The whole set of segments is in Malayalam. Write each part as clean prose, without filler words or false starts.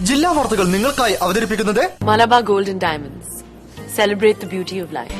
ജില്ലാ വാർത്തകൾ നിങ്ങൾക്കായി അവതരിപ്പിക്കുന്നത് Malabar golden diamonds. Celebrate the beauty of life.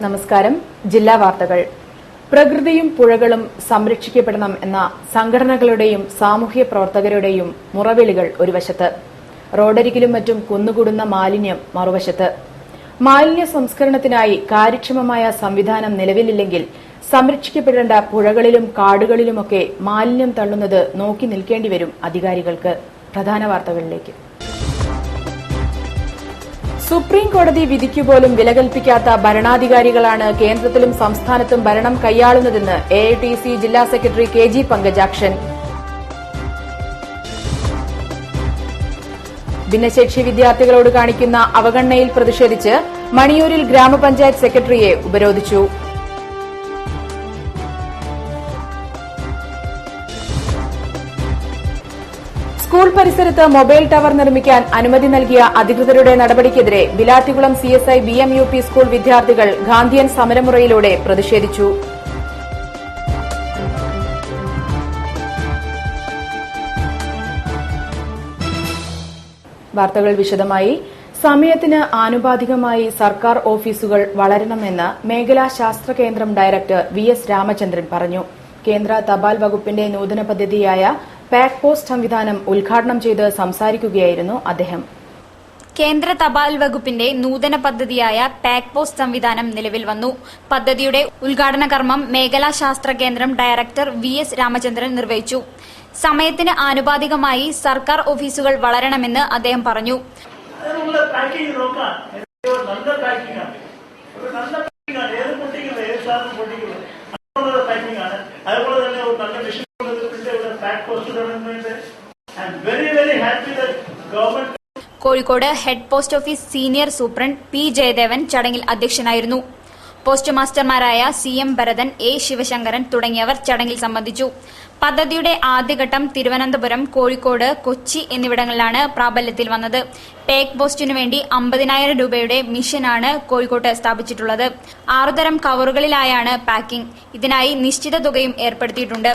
നമസ്കാരം. ജില്ലാ വാർത്തകൾ. പ്രകൃതിയും പുഴകളും സംരക്ഷിക്കപ്പെടണം എന്ന സംഘടനകളുടെയും സാമൂഹ്യ പ്രവർത്തകരുടെയും മുറവിളികൾ ഒരു വശത്ത്, റോഡരികിലും മറ്റും കുന്നുകൂടുന്ന മാലിന്യം മറുവശത്ത്. മാലിന്യ സംസ്കരണത്തിനായി കാര്യക്ഷമമായ സംവിധാനം നിലവിലില്ലെങ്കിൽ സംരക്ഷിക്കപ്പെടേണ്ട പുഴകളിലും കാടുകളിലുമൊക്കെ മാലിന്യം തള്ളുന്നത് നോക്കി നിൽക്കേണ്ടിവരും അധികാരികൾക്ക്. പ്രധാന വാർത്തകളിലേക്ക്. സുപ്രീം കോടതി വിധിക്കുപോലും വിലകൽപ്പിക്കാത്ത ഭരണാധികാരികളാണ് കേന്ദ്രത്തിലും സംസ്ഥാനത്തും ഭരണം കൈയാളുന്നതെന്ന് AITC ജില്ലാ സെക്രട്ടറി KG പങ്കജാക്ഷൻ. ഭിന്നശേഷി വിദ്യാർത്ഥികളോട് കാണിക്കുന്ന അവഗണനയിൽ പ്രതിഷേധിച്ച് മണിയൂരിൽ ഗ്രാമപഞ്ചായത്ത് സെക്രട്ടറിയെ ഉപരോധിച്ചു. സ്കൂൾ പരിസരത്ത് മൊബൈൽ ടവർ നിർമ്മിക്കാൻ അനുമതി നൽകിയ അധികൃതരുടെ നടപടിക്കെതിരെ ബിലാത്തികുളം CSI BMUP സ്കൂൾ വിദ്യാർത്ഥികൾ ഗാന്ധിയൻ സമരമുറയിലൂടെ പ്രതിഷേധിച്ചു. വാർത്തകൾ വിശദമായി. സമയത്തിന് ആനുപാതികമായി സർക്കാർ ഓഫീസുകൾ വളരണമെന്ന് മേഖലാ ശാസ്ത്ര കേന്ദ്രം ഡയറക്ടർ VS രാമചന്ദ്രൻ പറഞ്ഞു. കേന്ദ്ര തപാൽ വകുപ്പിന്റെ നൂതന പദ്ധതിയായ പാക്ക് പോസ്റ്റ് സംവിധാനം ഉദ്ഘാടനം ചെയ്ത് സംസാരിക്കുകയായിരുന്നു അദ്ദേഹം. കേന്ദ്ര തപാൽ വകുപ്പിന്റെ നൂതന പദ്ധതിയായ പാക്ക് പോസ്റ്റ് സംവിധാനം നിലവിൽ വന്നു. പദ്ധതിയുടെ ഉദ്ഘാടന കർമ്മം മേഖലാ ശാസ്ത്ര കേന്ദ്രം ഡയറക്ടർ VS രാമചന്ദ്രൻ നിർവഹിച്ചു. സമയത്തിന് ആനുപാതികമായി സർക്കാർ ഓഫീസുകൾ വളരണമെന്ന് അദ്ദേഹം പറഞ്ഞു. Kozhikode head post office senior superintendent P Jayadevan ചടങ്ങിൽ അധ്യക്ഷനായിരുന്നു. പോസ്റ്റ് മാസ്റ്റർമാരായ CM ഭരതൻ, A ശിവശങ്കരൻ തുടങ്ങിയവർ ചടങ്ങിൽ സംബന്ധിച്ചു. പദ്ധതിയുടെ ആദ്യഘട്ടം തിരുവനന്തപുരം, കോഴിക്കോട്, കൊച്ചി എന്നിവിടങ്ങളിലാണ് പ്രാബല്യത്തിൽ വന്നത്. പേക്ക് പോസ്റ്റിനു വേണ്ടി 50,000 രൂപയുടെ മിഷനാണ് കോഴിക്കോട്ട് സ്ഥാപിച്ചിട്ടുള്ളത്. 6 തരം കവറുകളിലായാണ് പാക്കിംഗ്. ഇതിനായി നിശ്ചിത തുകയും ഏർപ്പെടുത്തിയിട്ടുണ്ട്.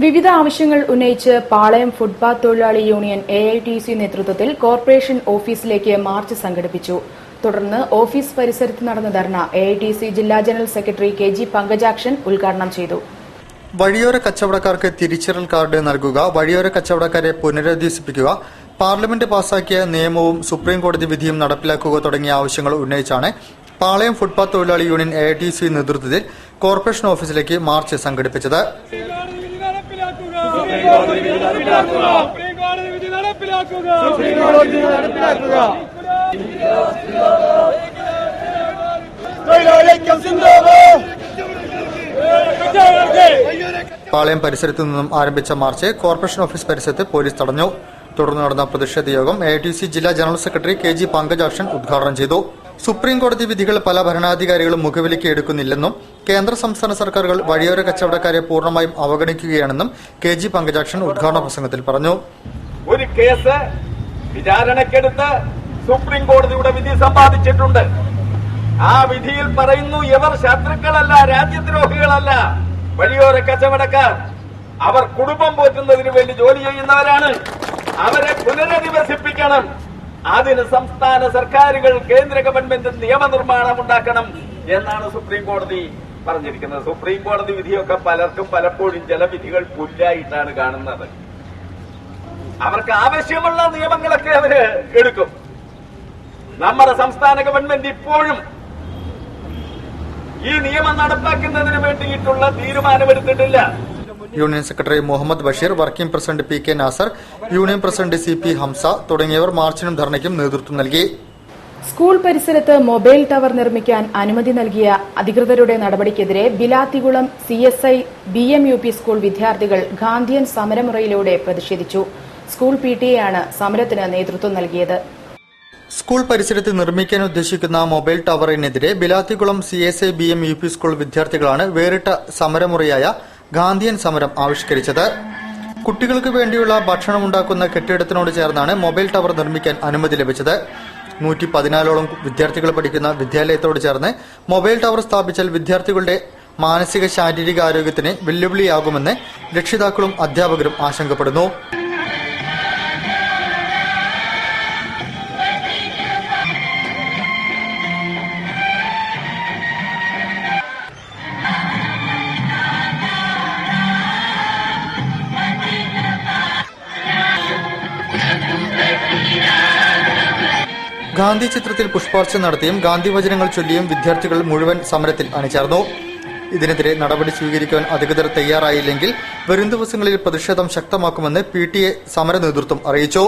വിവിധ ആവശ്യങ്ങൾ ഉന്നയിച്ച് പാളയം ഫുട്പാത്ത് തൊഴിലാളി യൂണിയൻ AITC നേതൃത്വത്തിൽ കോർപ്പറേഷൻ ഓഫീസിലേക്ക് മാർച്ച് സംഘടിപ്പിച്ചു. തുടർന്ന് ഓഫീസ് പരിസരത്ത് നടന്ന ധർണ AITC ജില്ലാ ജനറൽ സെക്രട്ടറി KG പങ്കജാക്ഷൻ ഉദ്ഘാടനം ചെയ്തു. വഴിയോര കച്ചവടക്കാർക്ക് തിരിച്ചറിയൽ കാർഡ് നൽകുക, വഴിയോര കച്ചവടക്കാരെ പുനരധിവസിപ്പിക്കുക, പാർലമെന്റ് പാസാക്കിയ നിയമവും സുപ്രീം കോടതി വിധിയും നടപ്പിലാക്കുക തുടങ്ങിയ ആവശ്യങ്ങൾ ഉന്നയിച്ചാണ് പാളയം ഫുട്പാത്ത് തൊഴിലാളി യൂണിയൻ AITC നേതൃത്വത്തിൽ കോർപ്പറേഷൻ ഓഫീസിലേക്ക് മാർച്ച് സംഘടിപ്പിച്ചത്. പാളയം പരിസരത്തു നിന്നും ആരംഭിച്ച മാർച്ച് കോർപ്പറേഷൻ ഓഫീസ് പരിസരത്ത് പോലീസ് തടഞ്ഞു. തുടർന്ന് നടന്ന പ്രതിഷേധ യോഗം AITC ജില്ലാ ജനറൽ സെക്രട്ടറി KG പങ്കജാക്ഷൻ ഉദ്ഘാടനം ചെയ്തു. സുപ്രീം കോടതി വിധികൾ പല ഭരണാധികാരികളും മുഖവിലേക്ക് എടുക്കുന്നില്ലെന്നും കേന്ദ്ര സംസ്ഥാന സർക്കാരുകൾ വഴിയോര കച്ചവടക്കാരെ പൂർണ്ണമായും അവഗണിക്കുകയാണെന്നും KG പങ്കജാക്ഷൻ ഉദ്ഘാടന പ്രസംഗത്തിൽ പറഞ്ഞു. ഒരു കേസ് വിചാരണക്കെടുത്ത് സുപ്രീം കോടതിയുടെ വിധി സമ്പാദിച്ചിട്ടുണ്ട്. ആ വിധിയിൽ പറയുന്നു, ഇവർ ശത്രുക്കളല്ല, രാജ്യദ്രോഹികളല്ല, വഴിയോര കച്ചവടക്കാർ. അവർ കുടുംബം പോറ്റുന്നതിന് വേണ്ടി ജോലി ചെയ്യുന്നവരാണ്. അവരെ പുനരധിവസിപ്പിക്കണം. അതിന് സംസ്ഥാന സർക്കാരുകൾ, കേന്ദ്ര ഗവൺമെന്റ് നിയമനിർമ്മാണം ഉണ്ടാക്കണം എന്നാണ് സുപ്രീം കോടതി പറഞ്ഞിരിക്കുന്നത്. സുപ്രീം കോടതി വിധിയൊക്കെ പലർക്കും പലപ്പോഴും ചില വിധികൾ പുല്ലായിട്ടാണ് കാണുന്നത്. അവർക്ക് ആവശ്യമുള്ള നിയമങ്ങളൊക്കെ അവര് എടുക്കും. നമ്മുടെ സംസ്ഥാന ഗവൺമെന്റ് ഇപ്പോഴും ഈ നിയമം നടപ്പാക്കുന്നതിന് വേണ്ടിയിട്ടുള്ള തീരുമാനമെടുത്തിട്ടില്ല. Union secretary Muhammad Basheer, working president PK Nasar, union president CP Hamsa തുടങ്ങിയവർ മാർച്ചിനും ധർണയ്ക്കും നേതൃത്വം നൽകി. സ്കൂൾ പരിസരത്ത് മൊബൈൽ ടവർ നിർമ്മിക്കാൻ അനുമതി നൽകിയ അധികൃതരുടെ നടപടിക്കെതിരെ ബിലാത്തികുളം CSI BMUP സ്കൂൾ വിദ്യാർത്ഥികൾ ഗാന്ധിയൻ സമരമുറയിലൂടെ പ്രതിഷേധിച്ചു. സ്കൂൾ PTA ആണ് സമരത്തിന് നേതൃത്വം നൽകിയത്. സ്കൂൾ പരിസരത്ത് നിർമ്മിക്കാൻ ഉദ്ദേശിക്കുന്ന mobile ടവറിനെതിരെ Bilathikulam CSI BMUP school വിദ്യാർത്ഥികളാണ് വേറിട്ട സമരമുറയായ ഗാന്ധിയൻ സമരം ആവിഷ്കരിച്ചത്. കുട്ടികൾക്ക് വേണ്ടിയുള്ള ഭക്ഷണം ഉണ്ടാക്കുന്ന കെട്ടിടത്തിനോട് ചേർന്നാണ് മൊബൈൽ ടവർ നിർമ്മിക്കാൻ അനുമതി ലഭിച്ചത്. 114ഓളം വിദ്യാർത്ഥികൾ പഠിക്കുന്ന വിദ്യാലയത്തോട് ചേർന്ന് മൊബൈൽ ടവർ സ്ഥാപിച്ചാൽ വിദ്യാർത്ഥികളുടെ മാനസിക ശാരീരിക ആരോഗ്യത്തിന് വെല്ലുവിളിയാകുമെന്ന് രക്ഷിതാക്കളും അധ്യാപകരും ആശങ്കപ്പെടുന്നു. ഗാന്ധി ചിത്രത്തിൽ പുഷ്പാർച്ചന നടത്തിയും ഗാന്ധി വചനങ്ങൾ ചൊല്ലിയും വിദ്യാർത്ഥികൾ മുഴുവൻ സമരത്തിൽ അണിചേർന്നു. ഇതിനെതിരെ നടപടി സ്വീകരിക്കാൻ അധികൃതർ തയ്യാറായില്ലെങ്കിൽ വരും ദിവസങ്ങളിൽ പ്രതിഷേധം ശക്തമാക്കുമെന്ന് PTA സമര നേതൃത്വം അറിയിച്ചു.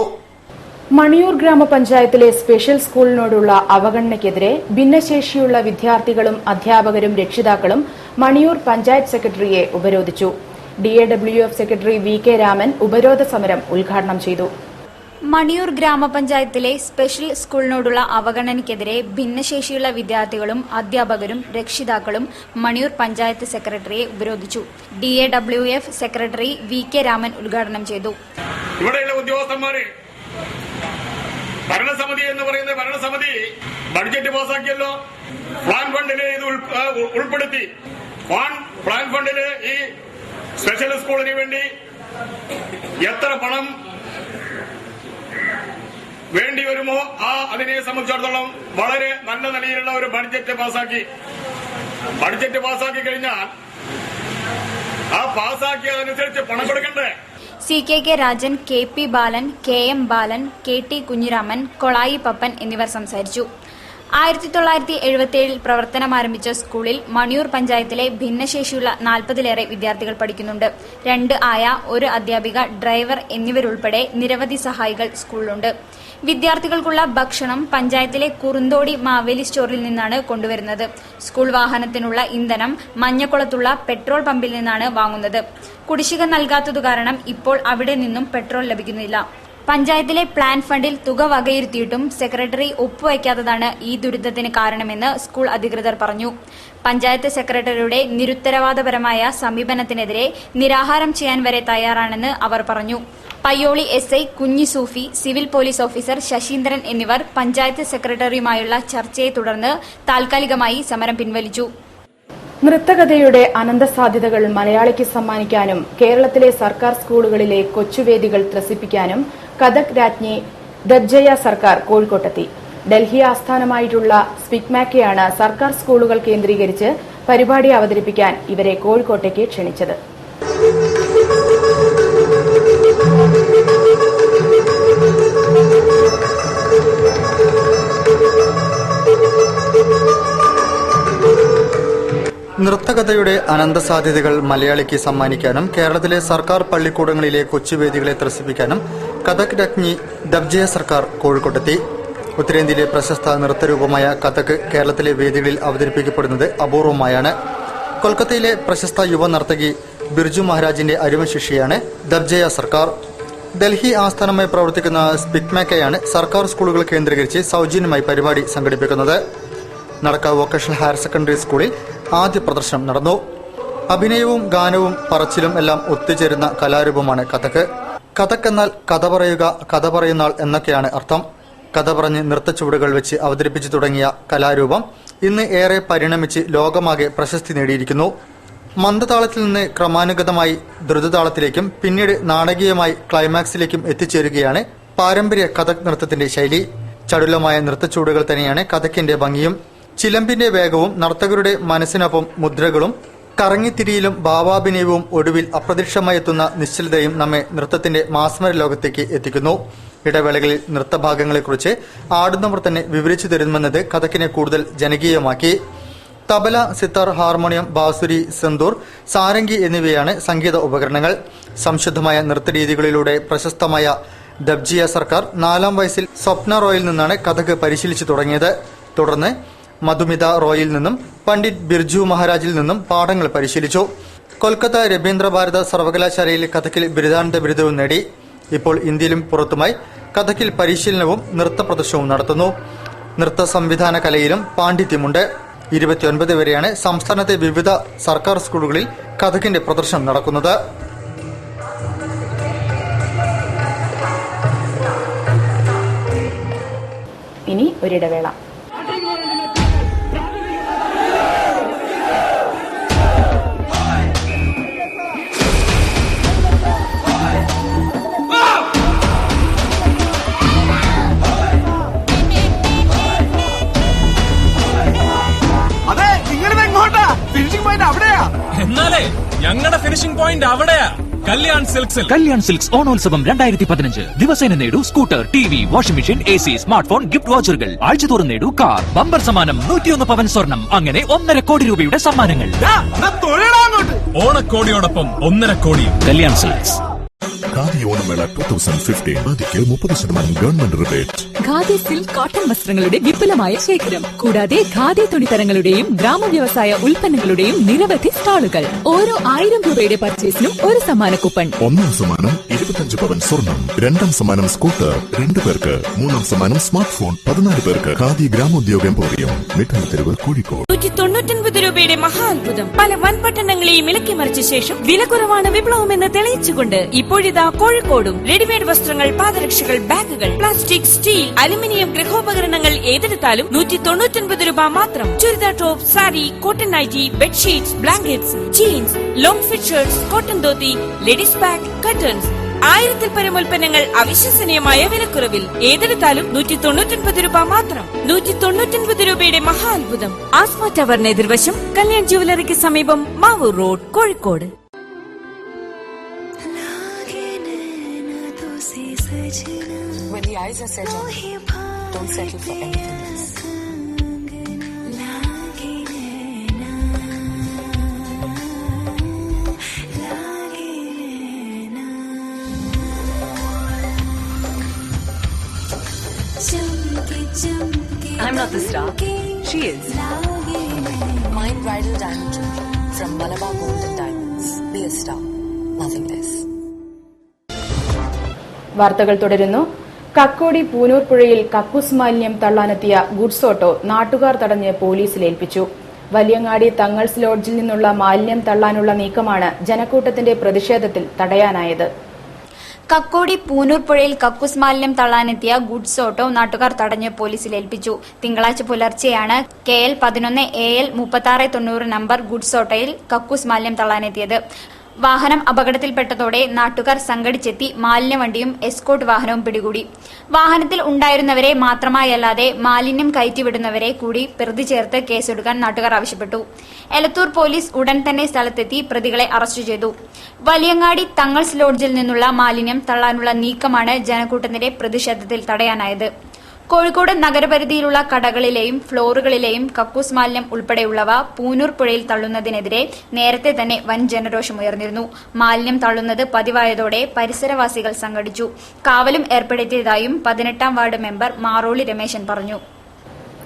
മണിയൂർ ഗ്രാമപഞ്ചായത്തിലെ സ്പെഷ്യൽ സ്കൂളിനോടുള്ള അവഗണനയ്ക്കെതിരെ ഭിന്നശേഷിയുള്ള വിദ്യാർത്ഥികളും അധ്യാപകരും രക്ഷിതാക്കളും മണിയൂർ പഞ്ചായത്ത് സെക്രട്ടറിയെ ഉപരോധിച്ചു. DAWF സെക്രട്ടറി VK രാമൻ ഉപരോധ സമരം ഉദ്ഘാടനം ചെയ്തു. മണിയൂർ ഗ്രാമപഞ്ചായത്തിലെ സ്പെഷ്യൽ സ്കൂളിനോടുള്ള അവഗണനയ്ക്കെതിരെ ഭിന്നശേഷിയുള്ള വിദ്യാർത്ഥികളും അധ്യാപകരും രക്ഷിതാക്കളും മണിയൂർ പഞ്ചായത്ത് സെക്രട്ടറിയെ ഉപരോധിച്ചു. DAWF സെക്രട്ടറി VK രാമൻ ഉദ്ഘാടനം ചെയ്തു. ഇവിടെയുള്ള ഉദ്യോഗസ്ഥന്മാര് ഭരണസമിതി എന്ന് പറയുന്ന ഭരണസമിതി ബഡ്ജറ്റ് പാസാക്കിയല്ലോ. പ്ലാൻ ഫണ്ടില് ഇത് ഉൾപ്പെടുത്തി പ്ലാൻ ഫണ്ടില് ഈ സ്പെഷ്യൽ സ്കൂളിന് വേണ്ടി എത്ര പണം വേണ്ടി വരുമോ അതിനെ സംബന്ധിച്ചിടത്തോളം വളരെ നല്ല നിലയിലുള്ള ഒരു ബഡ്ജറ്റ് പാസാക്കി കഴിഞ്ഞാൽ ആ പാസാക്കിയതനുസരിച്ച് പണം കൊടുക്കണ്ടേ? CKK രാജൻ, KP ബാലൻ, KM ബാലൻ, KT കുഞ്ഞിരാമൻ, കൊളായി പപ്പൻ എന്നിവർ സംസാരിച്ചു. 1977 പ്രവർത്തനമാരംഭിച്ച സ്കൂളിൽ മണിയൂർ പഞ്ചായത്തിലെ ഭിന്നശേഷിയുള്ള 40-ലേറെ വിദ്യാർത്ഥികൾ പഠിക്കുന്നുണ്ട്. 2 ആയ, 1 അധ്യാപിക, ഡ്രൈവർ എന്നിവരുൾപ്പെടെ നിരവധി സഹായികൾ സ്കൂളിലുണ്ട്. വിദ്യാർത്ഥികൾക്കുള്ള ഭക്ഷണം പഞ്ചായത്തിലെ കുറുന്തോടി മാവേലി സ്റ്റോറിൽ നിന്നാണ് കൊണ്ടുവരുന്നത്. സ്കൂൾ വാഹനത്തിനുള്ള ഇന്ധനം മഞ്ഞക്കുളത്തുള്ള പെട്രോൾ പമ്പിൽ നിന്നാണ് വാങ്ങുന്നത്. കുടിശ്ശിക നൽകാത്തതു കാരണം ഇപ്പോൾ അവിടെ നിന്നും പെട്രോൾ ലഭിക്കുന്നില്ല. പഞ്ചായത്തിലെ പ്ലാൻ ഫണ്ടിൽ തുക വകയിരുത്തിയിട്ടും സെക്രട്ടറി ഒപ്പുവയ്ക്കാത്തതാണ് ഈ ദുരിതത്തിന് കാരണമെന്ന് സ്കൂൾ അധികൃതർ പറഞ്ഞു. പഞ്ചായത്ത് സെക്രട്ടറിയുടെ നിരുത്തരവാദപരമായ സമീപനത്തിനെതിരെ നിരാഹാരം ചെയ്യാൻ വരെ തയ്യാറാണെന്ന് അവർ പറഞ്ഞു. പയ്യോളി SI കുഞ്ഞി സൂഫി, സിവിൽ പോലീസ് ഓഫീസർ ശശീന്ദ്രൻ എന്നിവർ പഞ്ചായത്ത് സെക്രട്ടറിയുമായുള്ള ചർച്ചയെ തുടർന്ന് താൽക്കാലികമായി സമരം പിൻവലിച്ചു. നൃത്തകഥയുടെ അനന്തസാധ്യതകൾ മലയാളിക്ക് സമ്മാനിക്കാനും കേരളത്തിലെ സർക്കാർ സ്കൂളുകളിലെ കൊച്ചുവേദികൾ ത്രസിപ്പിക്കാനും കഥക് രാജ്ഞി ദബ്ജയ സർക്കാർ കോഴിക്കോട്ടെത്തി. ഡൽഹി ആസ്ഥാനമായിട്ടുള്ള സ്പിക്മാക്കയാണ് സർക്കാർ സ്കൂളുകൾ കേന്ദ്രീകരിച്ച് പരിപാടി അവതരിപ്പിക്കാൻ ഇവരെ കോഴിക്കോട്ടേക്ക് ക്ഷണിച്ചത്. നൃത്തകഥയുടെ അനന്തസാധ്യതകൾ മലയാളിക്ക് സമ്മാനിക്കാനും കേരളത്തിലെ സർക്കാർ പള്ളിക്കൂടങ്ങളിലെ കൊച്ചുവേദികളെ ത്രസിപ്പിക്കാനും കഥക് രാജ്ഞി ദബ്ജയ സർക്കാർ കോഴിക്കോട്ടെത്തി. ഉത്തരേന്ത്യയിലെ പ്രശസ്ത നൃത്തരൂപമായ കഥക് കേരളത്തിലെ വേദികളിൽ അവതരിപ്പിക്കപ്പെടുന്നത് അപൂർവമായാണ്. കൊൽക്കത്തയിലെ പ്രശസ്ത യുവ നർത്തകി ബിർജു മഹാരാജിന്റെ അരുമശിഷ്യയാണ് ദബ്ജയ സർക്കാർ. ഡൽഹി ആസ്ഥാനമായി പ്രവർത്തിക്കുന്ന സ്പിക്മാക്കയാണ് സർക്കാർ സ്കൂളുകൾ കേന്ദ്രീകരിച്ച് സൗജന്യമായി പരിപാടി സംഘടിപ്പിക്കുന്നത്. നടക്കാവ് വൊക്കേഷണൽ ഹയർ സെക്കൻഡറി സ്കൂളിൽ ആദ്യ പ്രദർശനം നടന്നു. അഭിനയവും ഗാനവും പറച്ചിലും എല്ലാം ഒത്തുചേരുന്ന കലാരൂപമാണ് കഥക്. കഥക് എന്നാൽ കഥ പറയുക, കഥ പറയുന്നാൾ എന്നൊക്കെയാണ് അർത്ഥം. കഥ പറഞ്ഞ് നൃത്തച്ചുവടുകൾ വെച്ച് അവതരിപ്പിച്ചു തുടങ്ങിയ കലാരൂപം ഇന്ന് ഏറെ പരിണമിച്ച് ലോകമാകെ പ്രശസ്തി നേടിയിരിക്കുന്നു. മന്ദതാളത്തിൽ നിന്ന് ക്രമാനുഗതമായി ദ്രുതതാളത്തിലേക്കും പിന്നീട് നാടകീയമായി ക്ലൈമാക്സിലേക്കും എത്തിച്ചേരുകയാണ് പാരമ്പര്യ കഥക് നൃത്തത്തിന്റെ ശൈലി. ചടുലമായ നൃത്തച്ചുവടുകൾ തന്നെയാണ് കഥക്കിന്റെ ഭംഗിയും. ചിലമ്പിന്റെ വേഗവും നർത്തകരുടെ മനസ്സിനൊപ്പം മുദ്രകളും കറങ്ങിത്തിരിയിലും ഭാവാഭിനയവും ഒടുവിൽ അപ്രതീക്ഷിതമായി എത്തുന്ന നിശ്ചലതയും നമ്മെ നൃത്തത്തിന്റെ മാസ്മര ലോകത്തേക്ക് എത്തിക്കുന്നു. ഇടവേളകളിൽ നൃത്തഭാഗങ്ങളെക്കുറിച്ച് ആടുന്നവർ തന്നെ വിവരിച്ചു തരുമെന്നത് കഥക്കിനെ കൂടുതൽ ജനകീയമാക്കി. തബല, സിത്താർ, ഹാർമോണിയം, ബാസുരി, സന്തൂർ, സാരംഗി എന്നിവയാണ് സംഗീത ഉപകരണങ്ങൾ. സംശുദ്ധമായ നൃത്തരീതികളിലൂടെ പ്രശസ്തമായ ദബ്ജിയ സർക്കാർ 4ാം വയസ്സിൽ സ്വപ്ന റോയിൽ നിന്നാണ് കഥക് പരിശീലിച്ചു തുടങ്ങിയത്. തുടർന്ന് മധുമിത റോയിൽ നിന്നും പണ്ഡിറ്റ് ബിർജു മഹാരാജിൽ നിന്നും പാഠങ്ങൾ പരിശീലിച്ചു. കൊൽക്കത്ത രബീന്ദ്ര ഭാരത സർവകലാശാലയിൽ കഥക്കിൽ ബിരുദാനന്ദ ബിരുദവും നേടി. ഇപ്പോൾ ഇന്ത്യയിലും പുറത്തുമായി കഥക്കിൽ പരിശീലനവും നൃത്ത പ്രദർശനവും നടത്തുന്നു. നൃത്ത സംവിധാന കലയിലും പാണ്ഡിത്യമുണ്ട്. 29 വരെയാണ് സംസ്ഥാനത്തെ വിവിധ സർക്കാർ സ്കൂളുകളിൽ കഥക്കിന്റെ പ്രദർശനം നടക്കുന്നത്. ഇനി ഒരിടവേള. എന്നാലേ ഞങ്ങളുടെ ഫിനിഷിംഗ് പോയിന്റ് അവിടെയാ. കല്യാൺ സിൽക്സിൽ. കല്യാൺ സിൽക്സ് ഓണോത്സവം 2015. ദിവസേന നേടൂ scooter, TV, washing machine, AC, smart phone, gift വൗച്ചറുകൾ. ആഴ്ചതോറും നേടൂ കാർ. ബമ്പർ സമ്മാനം 101 പവൻ സ്വർണം. അങ്ങനെ 1.5 കോടി രൂപയുടെ സമ്മാനങ്ങൾ. ഓണക്കോടിയോടൊപ്പം 1.5 കോടി. കല്യാൺ സിൽക്സ്. ഖാദി ഓണമേള 2015. ഖാദിക്ക് 30% government rebate. Khadi silk cotton വസ്ത്രങ്ങളുടെ വിപുലമായ ശേഖരം. കൂടാതെ ഖാദി തുണിത്തരങ്ങളുടെയും ഗ്രാമവ്യവസായ ഉൽപ്പന്നങ്ങളുടെയും നിരവധി സ്റ്റാളുകൾ. ഓരോ 1000 രൂപയുടെ പർച്ചേസിനും ഒരു സമ്മാന കൂപ്പൺ. 1ാം സമ്മാനം 25 പവൻ സ്വർണം. 2ാം സമ്മാനം സ്കൂട്ടർ 2 പേർക്ക്. 3ാം സമ്മാനം സ്മാർട്ട് ഫോൺ 14 പേർക്ക്. ഖാദി ഗ്രാമോദ്യോഗ എംപോറിയം, മിഠായി തെരുവ്, കോഴിക്കോട്. 199 രൂപയുടെ മഹാത്ഭുതം. പല വൻപട്ടണങ്ങളെയും ഇളക്കിമറിച്ച ശേഷം വില കുറവാണ് വിപ്ലവമെന്ന് തെളിയിച്ചുകൊണ്ട് ഇപ്പോഴിതാ കോഴിക്കോടും റെഡിമെയ്ഡ് വസ്ത്രങ്ങൾ, പാദരക്ഷകൾ, ബാഗുകൾ, പ്ലാസ്റ്റിക്, സ്റ്റീൽ, അലുമിനിയം ഗൃഹോപകരണങ്ങൾ ഏതെടുത്താലും 199 രൂപ മാത്രം. Churidar top, sari, cotton nighty, bedsheets, blankets, jeans, long fit shirts, cotton dhoti, ladies bag, curtains. 1000-ൽ പരം ഉൽപ്പന്നങ്ങൾ അവിശ്വസനീയമായ വിലക്കുറവിൽ. ഏതെടുത്താലും 199 രൂപ മാത്രം. 199 രൂപയുടെ മഹാത്ഭുതം. ആസ്മ ടവറിന് എതിർവശം, കല്യാൺ ജുവലറിക്ക് സമീപം, Mavoor road, Kozhikode. When the eyes are set on you, don't settle for anything else. I'm not the star. She is. Mind Bridal Diamond Jewelry from Malabar Gold and Diamonds. Be a star. Nothing less. വാർത്തകൾ തുടരുന്നു. കക്കോടി പൂനൂർ പുഴയിൽ കക്കൂസ് മാലിന്യം തള്ളാനെത്തിയ ഗുഡ്സ് ഓട്ടോ നാട്ടുകാർ തടഞ്ഞ് പോലീസിൽ ഏൽപ്പിച്ചു. വലിയങ്ങാടി തങ്ങൾസ് ലോഡ്ജിൽ നിന്നുള്ള മാലിന്യം തള്ളാനുള്ള നീക്കമാണ് ജനക്കൂട്ടത്തിന്റെ പ്രതിഷേധത്തിൽ തടയാനായത്. കക്കോടി പൂനൂർ പുഴയിൽ കക്കൂസ് മാലിന്യം തള്ളാനെത്തിയ ഗുഡ്സ് ഓട്ടോ നാട്ടുകാർ തടഞ്ഞ് പോലീസിൽ ഏൽപ്പിച്ചു. തിങ്കളാഴ്ച പുലർച്ചെയാണ് KL 11 AL 3690 നമ്പർ ഗുഡ്സ് ഓട്ടോയിൽ കക്കൂസ് മാലിന്യം തള്ളാനെത്തിയത്. വാഹനം അപകടത്തിൽപ്പെട്ടതോടെ നാട്ടുകാർ സംഘടിച്ചെത്തി മാലിന്യവണ്ടിയും എസ്കോർട്ട് വാഹനവും പിടികൂടി. വാഹനത്തിൽ ഉണ്ടായിരുന്നവരെ മാത്രമായല്ലാതെ മാലിന്യം കയറ്റിവിടുന്നവരെ കൂടി പ്രതി ചേർത്ത് കേസെടുക്കാൻ നാട്ടുകാർ ആവശ്യപ്പെട്ടു. എലത്തൂർ പോലീസ് ഉടൻ തന്നെ സ്ഥലത്തെത്തി പ്രതികളെ അറസ്റ്റ് ചെയ്തു. വലിയങ്ങാടി തങ്ങൾസ് ലോഡ്ജിൽ നിന്നുള്ള മാലിന്യം തള്ളാനുള്ള നീക്കമാണ് ജനക്കൂട്ടത്തിന്റെ പ്രതിഷേധത്തിൽ തടയാനായത്. കോഴിക്കോട് നഗരപരിധിയിലുള്ള കടകളിലെയും ഫ്ലോറുകളിലെയും കക്കൂസ് മാലിന്യം ഉൾപ്പെടെയുള്ളവ പൂനൂർ പുഴയിൽ തള്ളുന്നതിനെതിരെ നേരത്തെ തന്നെ വൻ ജനരോഷമുയർന്നിരുന്നു. മാലിന്യം തള്ളുന്നത് പതിവായതോടെ പരിസരവാസികൾ സംഘടിച്ചു. കാവലും ഏർപ്പെടുത്തിയതായും 18ാം വാർഡ് മെമ്പർ മാറോളി രമേശൻ പറഞ്ഞു.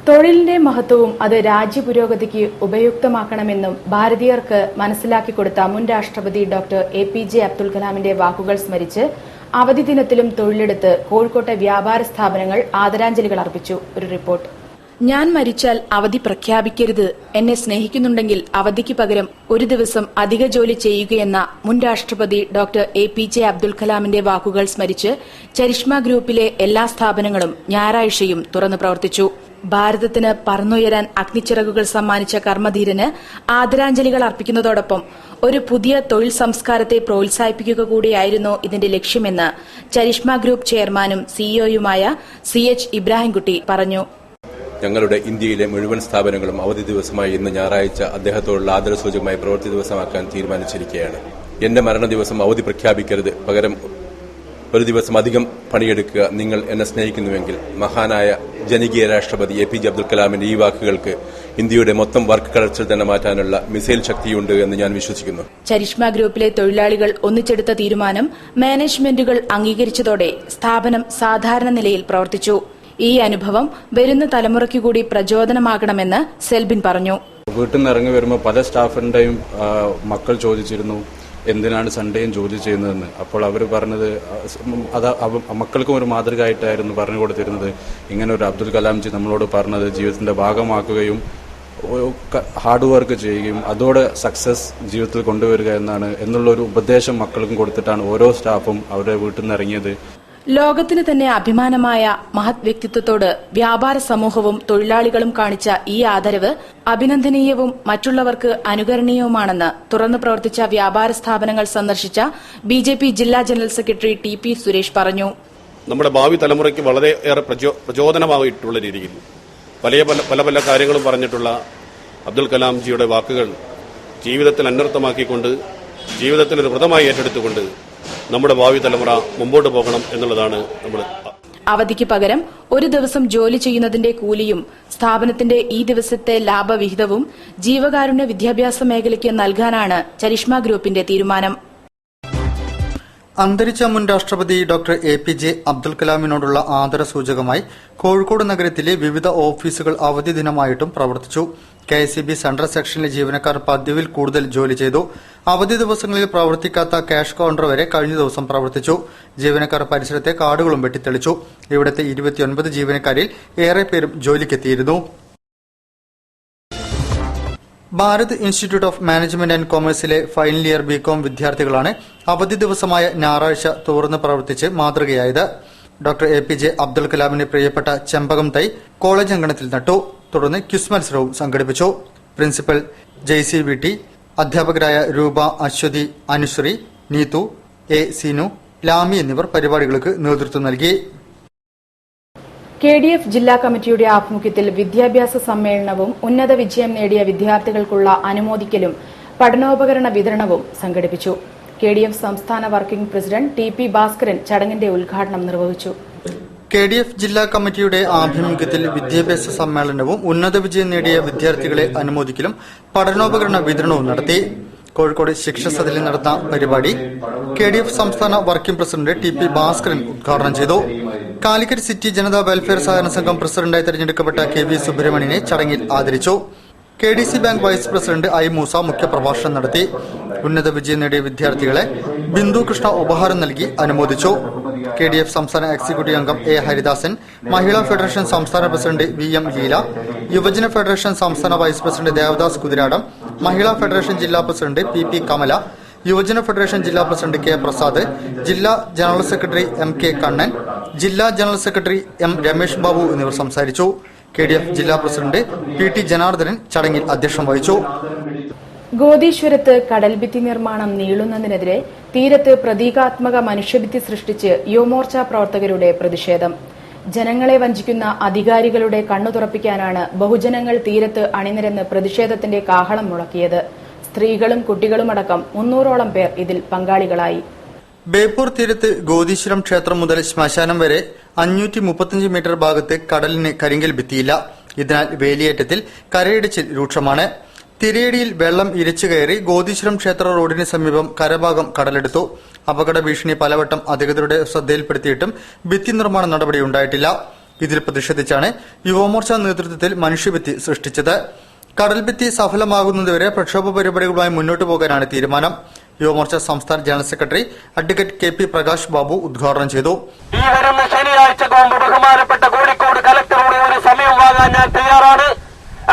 തൊഴിലിന്റെ മഹത്വവും അത് രാജ്യപുരോഗതിക്ക് ഉപയുക്തമാക്കണമെന്നും ഭാരതീയർക്ക് മനസ്സിലാക്കിക്കൊടുത്ത മുൻ രാഷ്ട്രപതി ഡോക്ടർ APJ അബ്ദുൽ കലാമിന്റെ വാക്കുകൾ സ്മരിച്ച് അവധി ദിനത്തിലും തൊഴിലെടുത്ത് കോഴിക്കോട്ടെ വ്യാപാര സ്ഥാപനങ്ങൾ ആദരാഞ്ജലികൾ അർപ്പിച്ചു. ഒരു റിപ്പോർട്ട്. ഞാൻ മരിച്ചാൽ അവധി പ്രഖ്യാപിക്കരുത്. എന്നെ സ്നേഹിക്കുന്നുണ്ടെങ്കിൽ അവധിക്ക് പകരം ഒരു ദിവസം അധിക ജോലി ചെയ്യുകയെന്ന മുൻ രാഷ്ട്രപതി ഡോക്ടർ APJ അബ്ദുൽ കലാമിന്റെ വാക്കുകൾ സ്മരിച്ച് ചരിഷ്മ ഗ്രൂപ്പിലെ എല്ലാ സ്ഥാപനങ്ങളും ഞായറാഴ്ചയും തുറന്നു പ്രവർത്തിച്ചു. ഭാരതത്തിന് പറന്നുയരാൻ അഗ്നിച്ചിറകുകൾ സമ്മാനിച്ച കർമ്മധീരന് ആദരാഞ്ജലികൾ അർപ്പിക്കുന്നതോടൊപ്പം ഒരു പുതിയ തൊഴിൽ സംസ്കാരത്തെ പ്രോത്സാഹിപ്പിക്കുക കൂടിയായിരുന്നു ഇതിന്റെ ലക്ഷ്യമെന്ന് ചരിഷ്മ ഗ്രൂപ്പ് ചെയർമാനും സിഇഒയുമായ CH ഇബ്രാഹിംകുട്ടി പറഞ്ഞു. ഞങ്ങളുടെ ഇന്ത്യയിലെ മുഴുവൻ സ്ഥാപനങ്ങളും അവധി ദിവസമായി ഇന്ന് ഞായറാഴ്ച അദ്ദേഹത്തോടുള്ള ആദരസൂചകമായി പ്രവൃത്തി ദിവസമാക്കാൻ തീരുമാനിച്ചിരിക്കുകയാണ്. എന്റെ മരണദിവസം അവധി പ്രഖ്യാപിക്കരുത്, പകരം ഒരു ദിവസം അധികം പണിയെടുക്കുക. നിങ്ങൾ എന്നെ സ്നേഹിക്കുന്നുവെങ്കിൽ മഹാനായ ജനകീയ രാഷ്ട്രപതി APJ അബ്ദുൽ കലാമിന്റെ ഈ വാക്കുകൾക്ക് ഇന്ത്യയുടെ മൊത്തം വർക്ക് കൾച്ചർ തന്നെ മാറ്റാനുള്ള മിസൈൽ ശക്തിയുണ്ട് എന്ന് ഞാൻ വിശ്വസിക്കുന്നു. ചരിഷ്മ ഗ്രൂപ്പിലെ തൊഴിലാളികൾ ഒന്നിച്ചെടുത്ത തീരുമാനം മാനേജ്മെന്റുകൾ അംഗീകരിച്ചതോടെ സ്ഥാപനം സാധാരണ നിലയിൽ പ്രവർത്തിച്ചു. ഈ അനുഭവം വരുന്ന തലമുറയ്ക്കു കൂടി പ്രചോദനമാകണമെന്ന് സെൽബിൻ പറഞ്ഞു. വീട്ടിൽ നിന്ന് ഇറങ്ങി വരുമ്പോൾ പല സ്റ്റാഫിന്റെയും മക്കൾ ചോദിച്ചിരുന്നു എന്തിനാണ് സൺഡേയും ജോലി ചെയ്യുന്നതെന്ന്. അപ്പോൾ അവർ പറഞ്ഞത് അത് മക്കൾക്കും ഒരു മാതൃകയായിട്ടായിരുന്നു പറഞ്ഞു കൊടുത്തിരുന്നത്. ഇങ്ങനെ ഒരു അബ്ദുൽ കലാംജി നമ്മളോട് പറഞ്ഞത് ജീവിതത്തിന്റെ ഭാഗമാക്കുകയും ഹാർഡ് വർക്ക് ചെയ്യുകയും അതോടെ സക്സസ് ജീവിതത്തിൽ കൊണ്ടുവരിക എന്നുള്ളൊരു ഉപദേശം മക്കൾക്കും കൊടുത്തിട്ടാണ് ഓരോ സ്റ്റാഫും അവരുടെ വീട്ടിൽ നിന്ന് ഇറങ്ങിയത്. ലോകത്തിന് തന്നെ അഭിമാനമായ മഹത് വ്യക്തിത്വത്തോട് വ്യാപാര സമൂഹവും തൊഴിലാളികളും കാണിച്ച ഈ ആദരവ് അഭിനന്ദനീയവും മറ്റുള്ളവർക്ക് അനുകരണീയവുമാണെന്ന് തുറന്നു പ്രവർത്തിച്ച വ്യാപാര സ്ഥാപനങ്ങൾ സന്ദർശിച്ച ബിജെപി ജില്ലാ ജനറൽ സെക്രട്ടറി ടി.പി. സുരേഷ് പറഞ്ഞു. നമ്മുടെ ഭാവി തലമുറയ്ക്ക് വളരെയേറെ പ്രചോദനമായിട്ടുള്ള രീതിയിൽ പല കാര്യങ്ങളും പറഞ്ഞിട്ടുള്ള അബ്ദുൽ കലാംജിയുടെ വാക്കുകൾ ജീവിതത്തിൽ അന്വർത്ഥമാക്കിക്കൊണ്ട് ജീവിതത്തിൽ ഒരു വ്രതമായി ഏറ്റെടുത്തുകൊണ്ട് നമ്മുടെ ഭാവി തലമുറ മുമ്പോട്ട് പോകണം എന്നുള്ളതാണ് നമ്മൾ. അവധിക്ക് പകരം ഒരു ദിവസം ജോലി ചെയ്യുന്നതിന്റെ കൂലിയും സ്ഥാപനത്തിന്റെ ഈ ദിവസത്തെ ലാഭവിഹിതവും ജീവകാരുണ്യ വിദ്യാഭ്യാസ മേഖലയ്ക്ക് നൽകാനാണ് ചരിഷ്മ ഗ്രൂപ്പിന്റെ തീരുമാനം. അന്തരിച്ച മുൻ രാഷ്ട്രപതി ഡോക്ടർ APJ അബ്ദുൽ കലാമിനോടുള്ള ആദരസൂചകമായി കോഴിക്കോട് നഗരത്തിലെ വിവിധ ഓഫീസുകൾ അവധി ദിനമായിട്ടും പ്രവർത്തിച്ചു. KICB സെൻട്രൽ സെക്ഷനിലെ ജീവനക്കാർ പതിവിൽ കൂടുതൽ ജോലി ചെയ്തു. അവധി ദിവസങ്ങളിൽ പ്രവർത്തിക്കാത്ത ക്യാഷ് കൌണ്ടർ വരെ കഴിഞ്ഞ ദിവസം പ്രവർത്തിച്ചു. ജീവനക്കാർ പരിസരത്തെ കാർഡുകളും വെട്ടിത്തെളിച്ചു. ഇവിടുത്തെ 29 ജീവനക്കാരിൽ ഏറെ പേരും ജോലിക്കെത്തിയിരുന്നു. Bharat institute of management and കൊമേഴ്സിലെ ഫൈനൽ ഇയർ ബികോം വിദ്യാർത്ഥികളാണ് അവധി ദിവസമായ ഞായറാഴ്ച തുറന്ന് പ്രവർത്തിച്ച് മാതൃകയായത്. ഡോക്ടർ APJ അബ്ദുൽ കലാമിന് പ്രിയപ്പെട്ട ചെമ്പകം തൈ കോളേജ് അങ്കണത്തിൽ നട്ടു. തുടർന്ന് ക്വിസ് മത്സരവും സംഘടിപ്പിച്ചു. പ്രിൻസിപ്പൽ JC VT, അധ്യാപകരായ രൂപ, അശ്വതി, അനുശ്രീ, നീതു, സീനു, ലാമി എന്നിവർ പരിപാടികൾക്ക് നേതൃത്വം നൽകി. KDF ജില്ലാ കമ്മിറ്റിയുടെ ആഭിമുഖ്യത്തിൽ വിദ്യാഭ്യാസ സമ്മേളനവും ഉന്നത വിജയം നേടിയ വിദ്യാർത്ഥികൾക്കുള്ള അനുമോദിക്കലും പഠനോപകരണ വിതരണവും സംഘടിപ്പിച്ചു. KDF സംസ്ഥാന വർക്കിംഗ് പ്രസിഡന്റ് TP ഭാസ്കരൻ ചടങ്ങിന്റെ ഉദ്ഘാടനം നിർവഹിച്ചു. KDF ജില്ലാ കമ്മിറ്റിയുടെ ആഭിമുഖ്യത്തിൽ വിദ്യാഭ്യാസ സമ്മേളനവും ഉന്നത വിജയം നേടിയ വിദ്യാർത്ഥികളെ അനുമോദിക്കലും പഠനോപകരണ വിതരണവും നടത്തി. കോഴിക്കോട് ശിക്ഷസദനിൽ നടന്ന പരിപാടി KDF സംസ്ഥാന വർക്കിംഗ് പ്രസിഡന്റ് TP ഭാസ്കരൻ ഉദ്ഘാടനം ചെയ്തു. കാലിക്കറ്റ് സിറ്റി ജനതാ വെൽഫെയർ സഹകരണ സംഘം പ്രസിഡന്റായി തെരഞ്ഞെടുക്കപ്പെട്ട KV സുബ്രഹ്മണ്യനെ ചടങ്ങിൽ ആദരിച്ചു. KDC bank vice president I Moosa മുഖ്യപ്രഭാഷണം നടത്തി. ഉന്നത വിജയം നേടിയ വിദ്യാർത്ഥികളെ ബിന്ദു കൃഷ്ണ ഉപഹാരം നൽകി അനുമോദിച്ചു. KDF സംസ്ഥാന എക്സിക്യൂട്ടീവ് അംഗം A ഹരിദാസൻ, മഹിളാ ഫെഡറേഷൻ സംസ്ഥാന പ്രസിഡന്റ് VM ലീല, യുവജന ഫെഡറേഷൻ സംസ്ഥാന വൈസ് പ്രസിഡന്റ് ദേവദാസ് കുതിരാടം, മഹിളാ ഫെഡറേഷൻ ജില്ലാ പ്രസിഡന്റ് PP കമല, യുവജന ഫെഡറേഷൻ ജില്ലാ പ്രസിഡന്റ് K പ്രസാദ്, ജില്ലാ ജനറൽ സെക്രട്ടറി MK കണ്ണൻ, ജില്ലാ general secretary M Ramesh Babu എന്നിവർ സംസാരിച്ചു. KDF ജില്ലാ പ്രസിഡന്റ് PT ജനാർദ്ദനൻ ചടങ്ങിൽ അധ്യക്ഷം വഹിച്ചു. ഗോദീശ്വരത്ത് കടൽഭിത്തി നിർമ്മാണം നീളുന്നതിനെതിരെ തീരത്ത് പ്രതീകാത്മക മനുഷ്യഭിത്തി സൃഷ്ടിച്ച് യുവമോർച്ച പ്രവർത്തകരുടെ പ്രതിഷേധം. ജനങ്ങളെ വഞ്ചിക്കുന്ന അധികാരികളുടെ കണ്ണു തുറപ്പിക്കാനാണ് ബഹുജനങ്ങൾ തീരത്ത് അണിനിരന്ന് പ്രതിഷേധത്തിന്റെ കാഹളം മുഴക്കിയത്. സ്ത്രീകളും കുട്ടികളുമടക്കം 300ഓളം പേർ ഇതിൽ പങ്കാളികളായി. ബേപ്പൂർ തീരത്ത് ഗോദീശ്വരം ക്ഷേത്രം മുതൽ ശ്മശാനം വരെ 535 മീറ്റർ ഭാഗത്ത് കടലിന് കരിങ്കൽ ഭിത്തിയില്ല. ഇതിനാൽ വേലിയേറ്റത്തിൽ കരയിടിച്ചിൽ രൂക്ഷമാണ്. തിരയടിയിൽ വെള്ളം ഇരച്ചു കയറി ഗോദീശ്വരം ക്ഷേത്ര റോഡിന് സമീപം കരഭാഗം കടലെടുത്തു. അപകട ഭീഷണി പലവട്ടം അധികൃതരുടെ ശ്രദ്ധയിൽപ്പെടുത്തിയിട്ടും ഭിത്തി നിർമ്മാണ നടപടി ഉണ്ടായിട്ടില്ല. ഇതിൽ പ്രതിഷേധിച്ചാണ് യുവമോർച്ച നേതൃത്വത്തിൽ മനുഷ്യഭിത്തി സൃഷ്ടിച്ചത്. കടൽഭിത്തി സഫലമാകുന്നതുവരെ പ്രക്ഷോഭ പരിപാടികളുമായി മുന്നോട്ടു പോകാനാണ് തീരുമാനം. യുവമോർച്ച സംസ്ഥാന general secretary advocate KP Prakash Babu ഉദ്ഘാടനം ചെയ്തു. ഈ വരുന്ന ശനിയാഴ്ച ബഹുമാനപ്പെട്ട കോഴിക്കോട് കലക്ടറോട് ഒരു സമയം വാങ്ങാൻ ഞാൻ തയ്യാറാണ്.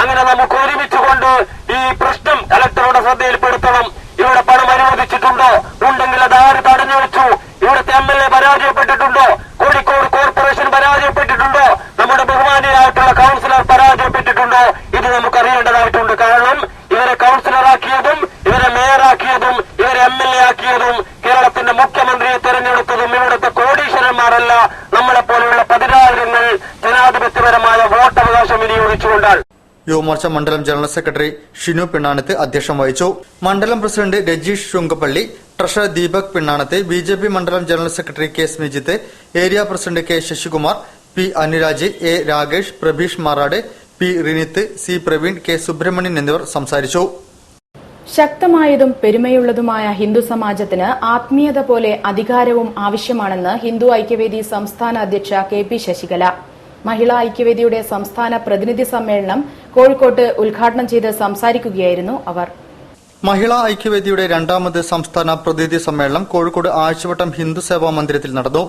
അങ്ങനെ നമുക്ക് ഒരുമിച്ചുകൊണ്ട് ഈ പ്രശ്നം കലക്ടറുടെ ശ്രദ്ധയിൽപ്പെടുത്തണം. ഇവിടെ പണം അനുവദിച്ചിട്ടുണ്ടോ? ഉണ്ടെങ്കിൽ അത് ആര് തടഞ്ഞു വെച്ചു? ഇവിടുത്തെ MLA പരാജയപ്പെട്ടിട്ടുണ്ടോ? കോഴിക്കോട് കോർപ്പറേഷൻ പരാജയപ്പെട്ടിട്ടുണ്ടോ? നമ്മുടെ ബഹുമാനിയായിട്ടുള്ള കൌൺസിലർ പരാജയപ്പെട്ടിട്ടുണ്ടോ? ഇത് നമുക്കറിയേണ്ടതായിട്ടുണ്ട്. കാരണം ഇവരെ കൌൺസിലറാക്കിയതും ഇവരെ മേയറാക്കിയതും ഇവരെ MLA ആക്കിയതും കേരളത്തിന്റെ മുഖ്യമന്ത്രിയെ തെരഞ്ഞെടുത്തതും ഇവിടുത്തെ കോടീശ്വരന്മാരല്ല, നമ്മളെപ്പോലെയുള്ള 10,000 ജനാധിപത്യപരമായ വോട്ടവകാശം വിനിയോഗിച്ചുകൊണ്ടാണ്. യുവമോർച്ച മണ്ഡലം ജനറൽ സെക്രട്ടറി ഷിനു പിണ്ണാനത്ത് അധ്യക്ഷം വഹിച്ചു. മണ്ഡലം president Rajeesh Sunkappally, treasurer Deepak Pinnanath, BJP മണ്ഡലം general secretary K Smijith, area president K Sasikumar, P Anuraj, A Rakesh, Prabheesh Marad, P Rinith, C Praveen, K Subrahmanian എന്നിവർ സംസാരിച്ചു. ശക്തമായതും പെരുമയുള്ളതുമായ ഹിന്ദു സമാജത്തിന് ആത്മീയത പോലെ അധികാരവും ആവശ്യമാണെന്ന് ഹിന്ദു ഐക്യവേദി സംസ്ഥാന അധ്യക്ഷ കെ പി ശശികല. മഹിളാ ഐക്യവേദിയുടെ സംസ്ഥാന പ്രതിനിധി സമ്മേളനം കോഴിക്കോട്ട് ഉദ്ഘാടനം ചെയ്ത് സംസാരിക്കുകയായിരുന്നു അവർ. മഹിളാ ഐക്യവേദിയുടെ രണ്ടാമത് സംസ്ഥാന പ്രതിനിധി സമ്മേളനം കോഴിക്കോട് ആഴ്ചവട്ടം ഹിന്ദു സേവാ മന്ദിരത്തിൽ നടന്നു.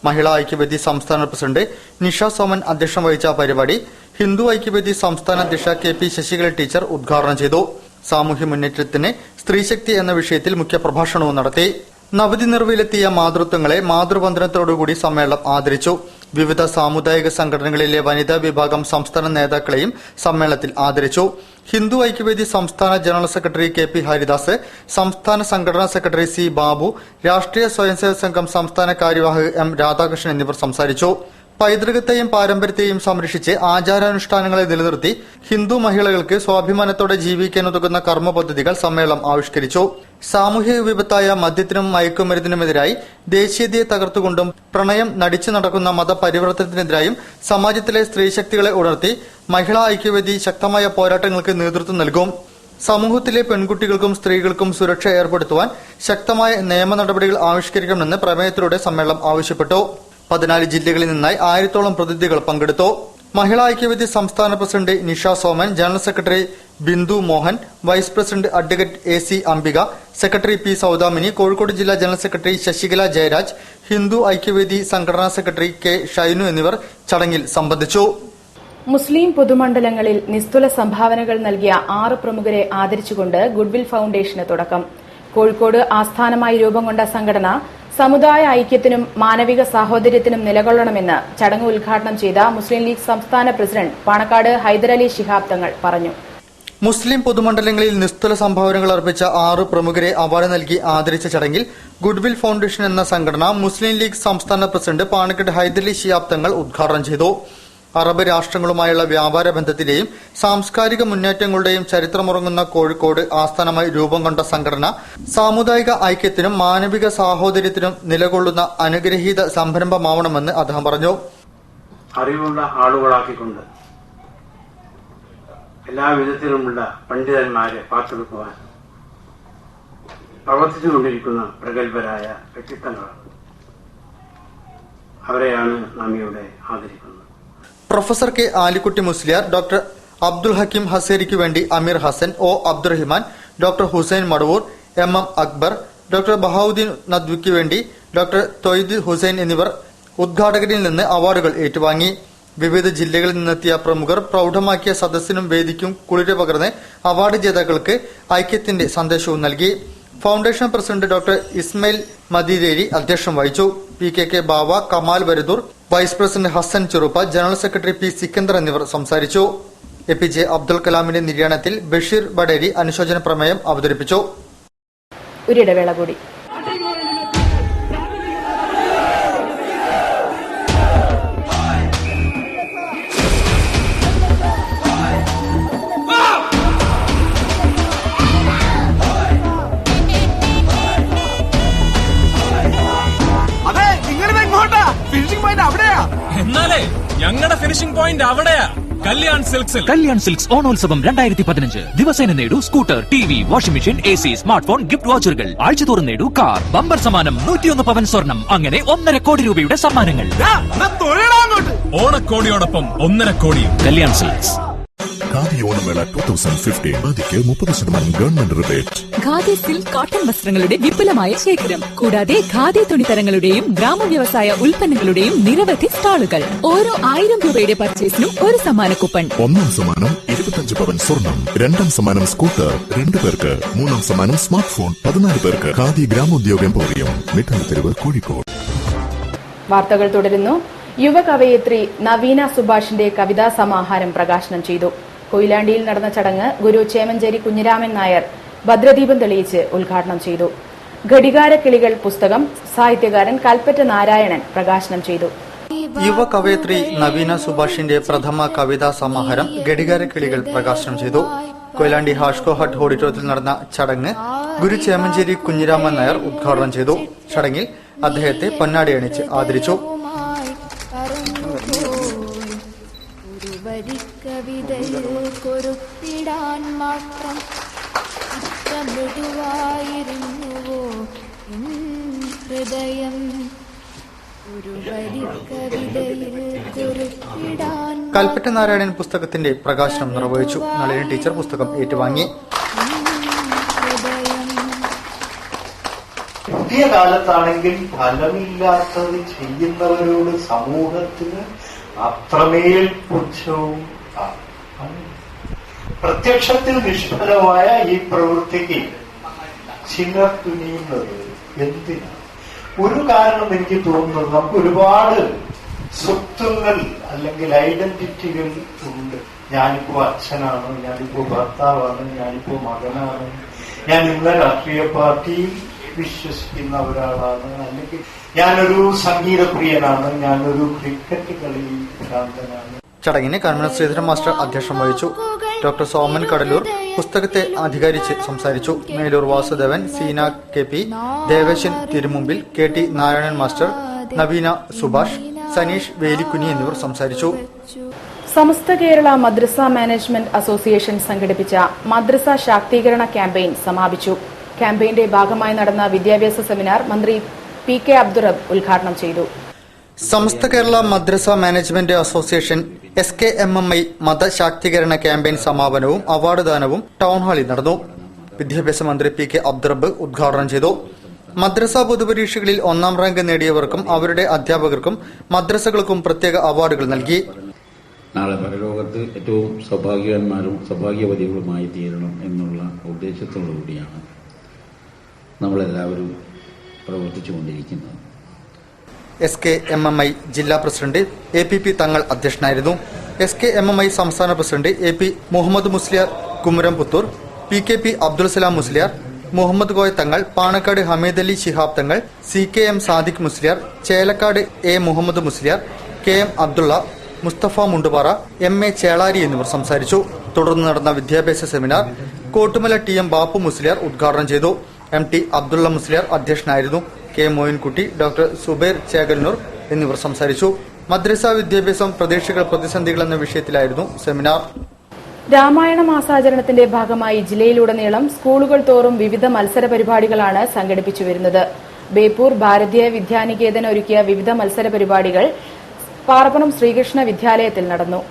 മഹിളാ ഐക്യവേദി സംസ്ഥാന പ്രസിഡന്റ് നിഷ സോമൻ അധ്യക്ഷം വഹിച്ച പരിപാടി ഹിന്ദു ഐക്യവേദി സംസ്ഥാന അധ്യക്ഷ കെ പി ശശികല ടീച്ചർ ഉദ്ഘാടനം ചെയ്തു. സാമൂഹ്യ മുന്നേറ്റത്തിന് സ്ത്രീശക്തി എന്ന വിഷയത്തിൽ മുഖ്യപ്രഭാഷണവും നടത്തി. നവതി നിറവിലെത്തിയ മാതൃത്വങ്ങളെ മാതൃവന്ദനത്തോടുകൂടി സമ്മേളനം ആദരിച്ചു. വിവിധ സാമുദായിക സംഘടനകളിലെ വനിതാ വിഭാഗം സംസ്ഥാന നേതാക്കളെയും സമ്മേളനത്തിൽ ആദരിച്ചു. ഹിന്ദു ഐക്യവേദി സംസ്ഥാന general secretary K P Haridas, സംസ്ഥാന സംഘടനാ സെക്രട്ടറി സി ബാബു, രാഷ്ട്രീയ സ്വയംസേവക സംഘം സംസ്ഥാന കാര്യവാഹക് എം രാധാകൃഷ്ണൻ എന്നിവർ സംസാരിച്ചു. പൈതൃകത്തെയും പാരമ്പര്യത്തെയും സംരക്ഷിച്ച് ആചാരാനുഷ്ഠാനങ്ങളെ നിലനിർത്തി ഹിന്ദു മഹിളകൾക്ക് സ്വാഭിമാനത്തോടെ ജീവിക്കാനുതകുന്ന കർമ്മ പദ്ധതികൾ സമ്മേളനം ആവിഷ്കരിച്ചു. സാമൂഹിക വിപത്തായ മദ്യത്തിനും മയക്കുമരുന്നിനുമെതിരായി ദേശീയതയെ തകർത്തുകൊണ്ടും പ്രണയം നടിച്ചു നടക്കുന്ന മതപരിവർത്തനത്തിനെതിരായും സമാജത്തിലെ സ്ത്രീശക്തികളെ ഉണർത്തി മഹിളാ ഐക്യവേദി ശക്തമായ പോരാട്ടങ്ങൾക്ക് നേതൃത്വം നൽകും. സമൂഹത്തിലെ പെൺകുട്ടികൾക്കും സ്ത്രീകൾക്കും സുരക്ഷ ഏർപ്പെടുത്തുവാൻ ശക്തമായ നിയമ നടപടികൾ ആവിഷ്കരിക്കണമെന്ന് പ്രമേയത്തിലൂടെ സമ്മേളനം ആവശ്യപ്പെട്ടു. 14 ജില്ലകളിൽ നിന്നായി 1000-ഓളം പ്രതിനിധികൾ പങ്കെടുത്തു. മഹിളാ ഐക്യവേദി സംസ്ഥാന president Nisha Soman, general secretary Bindu Mohan, vice president advocate A C Ambika, secretary P Saudamini, Kozhikode ജില്ലാ ജനറൽ സെക്രട്ടറി ശശികല ജയരാജ്, ഹിന്ദു ഐക്യവേദി സംഘടനാ സെക്രട്ടറി കെ ഷൈനു എന്നിവർ ചടങ്ങിൽ സംബന്ധിച്ചു. മുസ്ലിം പൊതുമണ്ഡലങ്ങളിൽ നിസ്തുല സംഭാവനകൾ നൽകിയ 6 പ്രമുഖരെ ആദരിച്ചുകൊണ്ട് ഗുഡ്വിൽ ഫൌണ്ടേഷന് തുടക്കം. കോഴിക്കോട് ആസ്ഥാനമായി രൂപം കൊണ്ട സംഘടന സമുദായ ഐക്യത്തിനും മാനവിക സാഹോദര്യത്തിനും നിലകൊള്ളണമെന്ന് ചടങ്ങ് ഉദ്ഘാടനം ചെയ്ത മുസ്ലിം ലീഗ് സംസ്ഥാന പ്രസിഡന്റ് പാണക്കാട് ഹൈദരലി ശിഹാബ് തങ്ങൾ പറഞ്ഞു. മുസ്ലിം പൊതുമണ്ഡലങ്ങളിൽ നിസ്തുല സംഭാവനകൾ അർപ്പിച്ച 6 പ്രമുഖരെ അവാർഡ് നൽകി ആദരിച്ച ചടങ്ങിൽ ഗുഡ്വിൽ ഫൌണ്ടേഷൻ എന്ന സംഘടന മുസ്ലിം ലീഗ് സംസ്ഥാന പ്രസിഡന്റ് പാണക്കാട് ഹൈദരലി ശിഹാബ് തങ്ങൾ ഉദ്ഘാടനം ചെയ്തു. അറബ് രാഷ്ട്രങ്ങളുമായുള്ള വ്യാപാര ബന്ധത്തിന്റെയും സാംസ്കാരിക മുന്നേറ്റങ്ങളുടെയും ചരിത്രമുറങ്ങുന്ന കോഴിക്കോട് ആസ്ഥാനമായി രൂപം കൊണ്ട സംഘടന സാമുദായിക ഐക്യത്തിനും മാനവിക സാഹോദര്യത്തിനും നിലകൊള്ളുന്ന അനുഗ്രഹീത സംരംഭമാവണമെന്ന് അദ്ദേഹം പറഞ്ഞു. അറിവുള്ള ആളുകളാക്കിക്കൊണ്ട് എല്ലാ വിധത്തിലുമുള്ള പണ്ഡിതന്മാരെ പാർത്തെടുക്കുവാൻ പ്രവർത്തിച്ചുകൊണ്ടിരിക്കുന്ന പ്രഗത്ഭരായ വ്യക്തിത്വങ്ങളാണ്. അവരെയാണ് നാം ഇവിടെ ആദരിക്കുന്നത്. Professor K Alikkutty Musliyar, doctor Abdul Hakeem ഹസേരിക്കു വേണ്ടി Ameer Hasan, O Abdurahiman, doctor Hussain Madavoor, M Akbar, doctor Bahauddeen നദ്വിക്ക് വേണ്ടി ഡോക്ടർ തൊയ്ദ് ഹുസൈൻ എന്നിവർ ഉദ്ഘാടകരിൽ നിന്ന് അവാർഡുകൾ ഏറ്റുവാങ്ങി. വിവിധ ജില്ലകളിൽ നിന്നെത്തിയ പ്രമുഖർ പ്രൌഢമാക്കിയ സദസ്സിനും വേദിക്കും കുളിര് പകർന്ന് അവാർഡ് ജേതാക്കൾക്ക് ഐക്യത്തിന്റെ സന്ദേശവും നൽകി. ഫൌണ്ടേഷൻ പ്രസിഡന്റ് ഡോക്ടർ ഇസ്മയിൽ മദീരേരി അധ്യക്ഷം വഹിച്ചു. പി കെ ബാവ, Kamal Varadoor, vice president Hassan ചെറുപ്പ, ജനറൽ സെക്രട്ടറി പി സിക്കന്ദർ എന്നിവർ സംസാരിച്ചു. APJ അബ്ദുൽ കലാമിന്റെ നിര്യാണത്തിൽ ബഷീർ ബഡേരി അനുശോചന പ്രമേയം അവതരിപ്പിച്ചു. ഒരിടവേള കൂടി. എന്നാലേ ഞങ്ങളുടെ ഫിനിഷിംഗ് പോയിന്റ് അവിടെയാ. കല്യാൺ സിൽക്സ് ഓണോത്സവം 2015. ദിവസേന നേടൂ scooter, TV, washing machine, AC, smart phone, gift വൗച്ചറുകൾ. ആഴ്ചതോറും നേടൂ കാർ. ബമ്പർ സമ്മാനം 101 പവൻ സ്വർണം. അങ്ങനെ 1.5 കോടി രൂപയുടെ സമ്മാനങ്ങൾ. ഓണക്കോടിയോടൊപ്പം 1.5 കോടിയും. കല്യാൺ സിൽക്സ്. ഖാദി ഓണമേള 2015 ഖാദിക്ക് 30% government rebate. Khadi silk cotton വസ്ത്രങ്ങളുടെ വിപുലമായ ശേഖരം, കൂടാതെ ഖാദി തുണിത്തരങ്ങളുടെയും ഗ്രാമവ്യവസായ ഉൽപ്പന്നങ്ങളുടെയും നിരവധി സ്റ്റാളുകൾ. ഓരോ 1000 രൂപയുടെ പർച്ചേസിനും ഒരു സമ്മാന കൂപ്പൺ. 1ാം സമ്മാനം 25 പവൻ സ്വർണം, 2ാം സമ്മാനം സ്കൂട്ടർ 2 പേർക്ക്, 3ാം സമ്മാനം സ്മാർട്ട് ഫോൺ 14 പേർക്ക്. ഖാദി ഗ്രാമോദ്യോഗ എംപോറിയം, മിഠായിത്തെരുവ്, കോഴിക്കോട്. വാർത്തകൾ തുടരുന്നു. യുവ കവയിത്രി നവീന സുഭാഷിന്റെ കവിതാ സമാഹാരം പ്രകാശനം ചെയ്തു. കൊയിലാണ്ടിയിൽ നടന്ന ചടങ്ങ് ഗുരു ചേമഞ്ചേരി കുഞ്ഞിരാമൻ നായർ ഭദ്രദീപം തെളിയിച്ച് ഉദ്ഘാടനം ചെയ്തു. ഘടികാരക്കിളികൾ പുസ്തകം സാഹിത്യകാരൻ കൽപ്പറ്റ നാരായണൻ പ്രകാശനം ചെയ്തു. യുവ കവയിത്രി നവീന സുഭാഷിന്റെ പ്രഥമ കവിതാ സമാഹാരം ഘടികാരക്കിളികൾ പ്രകാശനം ചെയ്തു. കൊയിലാണ്ടി ഹാഷ്കോ ഹട്ട് ഓഡിറ്റോറിയത്തിൽ നടന്ന ചടങ്ങ് ഗുരു ചേമഞ്ചേരി കുഞ്ഞിരാമൻ നായർ ഉദ്ഘാടനം ചെയ്തു. ചടങ്ങിൽ അദ്ദേഹത്തെ പൊന്നാടി അണിച്ച് ആദരിച്ചു. കവിതയിൽ മാത്രം ഇത്ര മൃദുവായിരുന്നുവോ ഹൃദയം ഒരു വരി കവിതയിൽ കുറിപ്പിടാൻ. കൽപ്പറ്റ നാരായണൻ പുസ്തകത്തിന്റെ പ്രകാശനം നിർവഹിച്ചു. നളിനി ടീച്ചർ പുസ്തകം ഏറ്റുവാങ്ങി. പുതിയ കാലത്താണെങ്കിൽ ഫലമില്ലാത്തത് ചെയ്യുന്നവരോട് സമൂഹത്തിന് അത്രമേൽ പുച്ഛവും പ്രത്യക്ഷത്തിൽ നിഷ്ഫലമായ ഈ പ്രവൃത്തിക്ക് ചിലർ തുനിയുന്നത് എന്തിനാണ്? ഒരു കാരണം എനിക്ക് തോന്നുന്നത്, നമുക്ക് ഒരുപാട് സ്വത്വങ്ങൾ അല്ലെങ്കിൽ ഐഡന്റിറ്റികൾ ഉണ്ട്. ഞാനിപ്പോ അച്ഛനാണ്, ഞാനിപ്പോ ഭർത്താവാണ്, ഞാനിപ്പോ മകനാണ്, ഞാൻ ഇന്ന രാഷ്ട്രീയ പാർട്ടിയിൽ വിശ്വസിക്കുന്ന ഒരാളാണ്, അല്ലെങ്കിൽ ഞാനൊരു സംഗീതപ്രിയനാണ്, ഞാനൊരു ക്രിക്കറ്റ് കളി ഭ്രാന്തനാണ്. ചടങ്ങിന് കൺവീനർ ശ്രീധരൻ മാസ്റ്റർ അധ്യക്ഷം വഹിച്ചു. ഡോക്ടർ സോമൻ കടലൂർ പുസ്തകത്തെ അധികരിച്ച് സംസാരിച്ചു. മേലൂർ വാസുദേവൻ, സീന കെ പി, ദേവേശൻ തിരുമുമ്പിൽ, കെ ടി നാരായണൻ മാസ്റ്റർ, നവീന സുഭാഷ്, സനീഷ് വേലിക്കുനി എന്നിവർ സംസാരിച്ചു. സമസ്ത കേരള മദ്രസ മാനേജ്മെന്റ് അസോസിയേഷൻ സംഘടിപ്പിച്ച മദ്രസ ശാക്തീകരണ ക്യാമ്പയിൻ സമാപിച്ചു. ക്യാമ്പയിന്റെ ഭാഗമായി നടന്ന വിദ്യാഭ്യാസ സെമിനാർ മന്ത്രി പി കെ അബ്ദുറബ് ഉദ്ഘാടനം ചെയ്തു. Samastha Kerala Madrasa management association SKMMI മതശാക്തീകരണ ക്യാമ്പയിൻ സമാപനവും അവാർഡ് ദാനവും ടൗൺഹാളിൽ നടന്നു. വിദ്യാഭ്യാസ മന്ത്രി പി കെ അബ്ദുറബ് ഉദ്ഘാടനം ചെയ്തു. മദ്രസ പൊതുപരീക്ഷകളിൽ 1ാം റാങ്ക് നേടിയവർക്കും അവരുടെ അധ്യാപകർക്കും മദ്രസകൾക്കും പ്രത്യേക അവാർഡുകൾ നൽകി. നാളെ പരലോകത്ത് ഏറ്റവും സൗഭാഗ്യവാന്മാരും സൗഭാഗ്യവതികളുമായി തീരണം എന്നുള്ള ഉദ്ദേശത്തോടുകൂടിയാണ് നമ്മളെല്ലാവരും പ്രവർത്തിച്ചുകൊണ്ടിരിക്കുന്നത്. SKMMI ജില്ലാ പ്രസിഡന്റ് APP തങ്ങൾ അധ്യക്ഷനായിരുന്നു. SKMMI സംസ്ഥാന president AP Muhammad Musliyar Kumaramputhur, PKP Abdul Salam Musliyar, Muhammad Koya Thangal, Panakkad Hameed Ali Shihab Thangal, CKM Sadiq Musliyar, Chelakkad A Muhammad Musliyar, KM Abdulla, Mustafa Mundupara, MA Chelari എന്നിവർ സംസാരിച്ചു. തുടർന്ന് നടന്ന വിദ്യാഭ്യാസ സെമിനാർ കോട്ടുമല TM ബാപ്പു മുസ്ലിയാർ ഉദ്ഘാടനം ചെയ്തു. MT അബ്ദുള്ള മുസ്ലിയാർ അധ്യക്ഷനായിരുന്നു. K മോയിൻകുട്ടി, ഡോക്ടർ സുബൈർ ചേകൽനൂർ എന്നിവർ സംസാരിച്ചു. മദ്രസ വിദ്യാഭ്യാസം പ്രതീക്ഷകൾ പ്രതിസന്ധികൾ എന്ന വിഷയത്തിലായിരുന്നു സെമിനാർ. രാമായണ മാസാചരണത്തിന്റെ ഭാഗമായി ജില്ലയിലുടനീളം സ്കൂളുകൾ തോറും വിവിധ മത്സര പരിപാടികളാണ് സംഘടിപ്പിച്ചു വരുന്നത്. ബേപ്പൂർ ഭാരതീയ വിദ്യാനികേതൻ ഒരുക്കിയ വിവിധ മത്സര പരിപാടികൾ പാറപ്പുറം ശ്രീകൃഷ്ണ വിദ്യാലയത്തിൽ നടന്നു.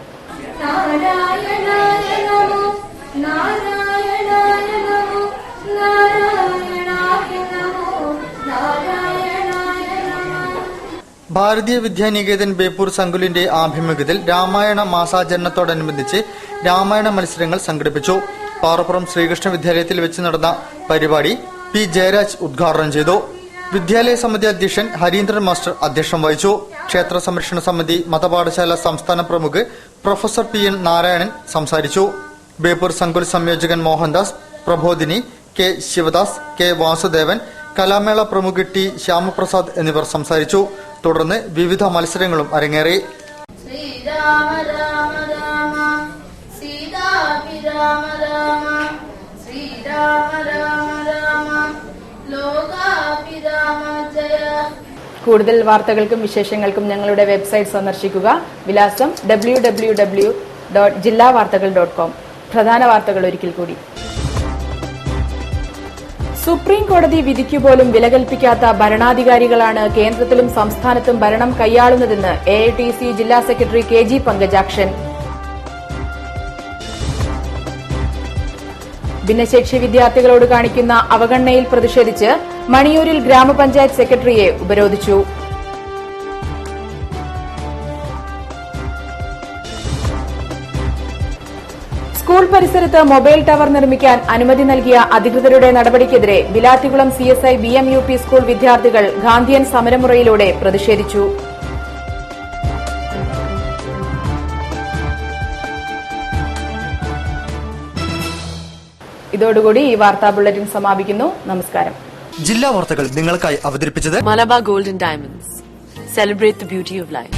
ഭാരതീയ വിദ്യാനികേതൻ ബേപ്പൂർ സംകുലിന്റെ ആഭിമുഖ്യത്തിൽ രാമായണ മാസാചരണത്തോടനുബന്ധിച്ച് രാമായണ മത്സരങ്ങൾ സംഘടിപ്പിച്ചു. പാറപ്പുറം ശ്രീകൃഷ്ണ വിദ്യാലയത്തിൽ വെച്ച് നടന്ന പരിപാടി P ജയരാജ് ഉദ്ഘാടനം ചെയ്തു. വിദ്യാലയ സമിതി അധ്യക്ഷൻ ഹരീന്ദ്രൻ മാസ്റ്റർ അധ്യക്ഷം വഹിച്ചു. ക്ഷേത്ര സംരക്ഷണ സമിതി മതപാഠശാല സംസ്ഥാന പ്രമുഖ് പ്രൊഫസർ PN നാരായണൻ സംസാരിച്ചു. Beypore സംകുൽ സംയോജകൻ Mohandas, Prabodhini, K Sivadas, K Vasudevan, കലാമേള പ്രമുഖ് T Shyamaprasad എന്നിവർ സംസാരിച്ചു. തുടർന്ന് വിവിധ മത്സരങ്ങളും അരങ്ങേറി. ശ്രീരാമ രാമ രാമ സീതാഭിരാമ രാമ ശ്രീരാമ രാമ രാമ ലോകാഭിരാമ ജയ. കൂടുതൽ വാർത്തകൾക്കും വിശേഷങ്ങൾക്കും ഞങ്ങളുടെ വെബ്സൈറ്റ് സന്ദർശിക്കുക. വിലാസം www.jillavartakal.com. പ്രധാന വാർത്തകൾ ഒരിക്കൽ കൂടി. സുപ്രീം കോടതി വിധിക്കുപോലും വിലകൽപ്പിക്കാത്ത ഭരണാധികാരികളാണ് കേന്ദ്രത്തിലും സംസ്ഥാനത്തും ഭരണം കൈയാളുന്നതെന്ന് AITC ജില്ലാ സെക്രട്ടറി KG പങ്കജാക്ഷൻ. ഭിന്നശേഷി വിദ്യാർത്ഥികളോട് കാണിക്കുന്ന അവഗണനയിൽ പ്രതിഷേധിച്ച് മണിയൂരിൽ ഗ്രാമപഞ്ചായത്ത് സെക്രട്ടറിയെ ഉപരോധിച്ചു. സ്കൂൾ പരിസരത്ത് മൊബൈൽ ടവർ നിർമ്മിക്കാൻ അനുമതി നൽകിയ അധികൃതരുടെ നടപടിക്കെതിരെ വിലാത്തികുളം CSI BMUP സ്കൂൾ വിദ്യാർത്ഥികൾ ഗാന്ധിയൻ സമരമുറയിലൂടെ പ്രതിഷേധിച്ചു. ഇതോടുകൂടി ഈ വാർത്താ ബുള്ളറ്റിൻ സമാപിക്കുന്നു. നമസ്കാരം. ജില്ലാ വാർത്തകൾ നിങ്ങൾക്കായി അവതരിപ്പിച്ചത് Malabar golden diamonds. Celebrate the beauty of life.